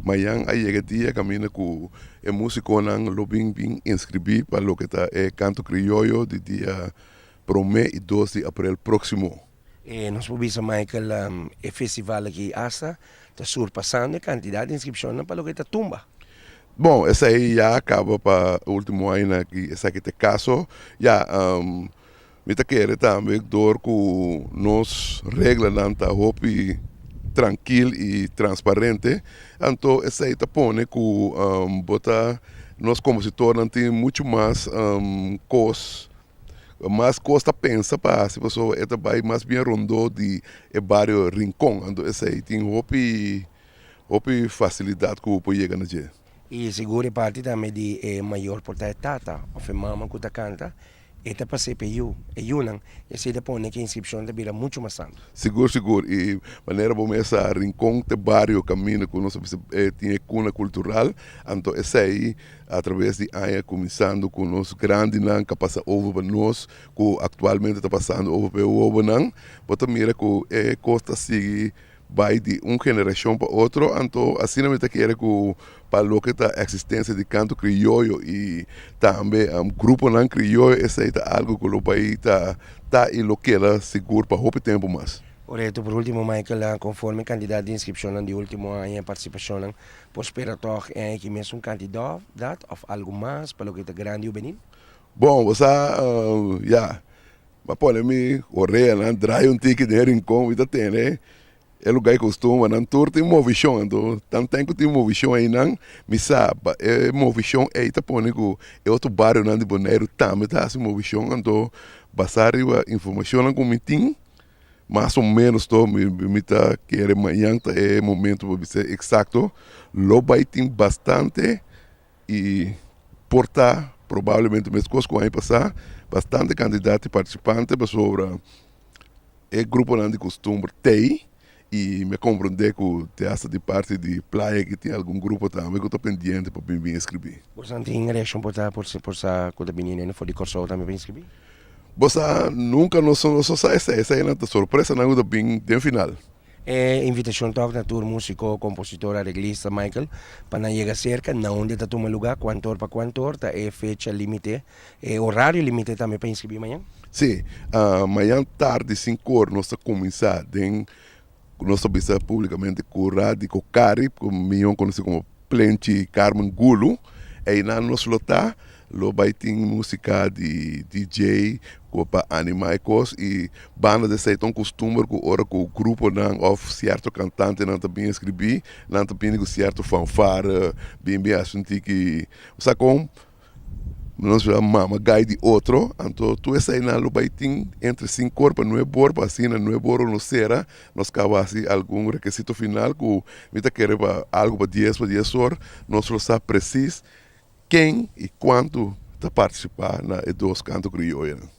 Mañana llega dia camina com o músico nan lo bing inscrever para lo que está canto criollo de dia 1 e 2 de abril próximo. Nós podemos Michael o festival aqui asa está surpassando a quantidade de inscrições para o que está tumba. Bom, essa aí já acaba para o último ano aqui, essa aqui tem caso, já me tá querendo também dor com nos regras não tá hopi tranquilo e transparente, então essa aí tá pone com botar nós compositores tem muito mais mas costa pensa para se você esta vai mais bem rondou de barrio Rincón, então essa aí tem hopi facilidade que o chegar na dia. E segura parte também de maior porta tata, ou mama que canta, e tá para CPU, e não, e se depois que a inscrição te vira muito mais santo. Seguro, e maneira bom essa rincão de barrio caminho com nós tinha cuna cultural, então essa aí através de aí começando com os grandes não que passa over para nós, que atualmente está passando over para o over não, bota mira que costa sigue vai de uma geração para outra, então assim não me quer que para o que a existência de canto criollo e também grupo não criollo, essa é algo que o país está e lo que ela seguro para muito tempo mais. Correto, por último, Michael, conforme candidato de inscrição de último ano de participação, pode esperar toch que mesmo um candidato ou algo mais para o que está grande o Benin? Bom, você já, mas pode me correr, não, trai ticket de rincão, e tem, né? É lugar que costuma, não tem uma visão, então tem que ter uma visão aí, não, me sabe, é uma visão aí, tá pondo que é outro bairro, não, de Bonaire, também tá assim uma visão, então, passar a informação com me tem, mais ou menos, tô, me tá querendo amanhã, é momento para ser exato, lo vai ter bastante e portar, provavelmente, mesmo coisas que vai passar, bastante candidato e participante sobre o grupo não de costume, tem, e me compreender que tem de parte de praia que tem algum grupo também que eu estou pendente para vir inscrever. Você não tem reação por essa coisa menina for de corso também para inscrever? Você nunca nos essa é uma surpresa não é bem no final. Invitação toca na tour músico, compositor, arreglista Michael para chegar cerca, na onde está tomando lugar, quanto hora para quanto hora, é fecha limite, horário limite também para inscrever amanhã? Sim, amanhã tarde 5 horas nós começar nós visa publicamente com o Rádio Cocari, como conhecido como Plenty Carmen Gulo, e na nós lotar, lo vai ter música de DJ, para animar e banda de ser tão costume que ora com o grupo não ou certo cantante não também escrevi, não também com certo fanfare, bem assunto que, sabe como nós chamamos gai de outro, então tu essa aí na lubaitim entre 5 horas para 9 horas, para assim na 9 horas não será, nós acabamos algum requisito final que me quer algo para 10 horas, nós não sabe preciso quem e quanto está participar na dos cantos crioulos.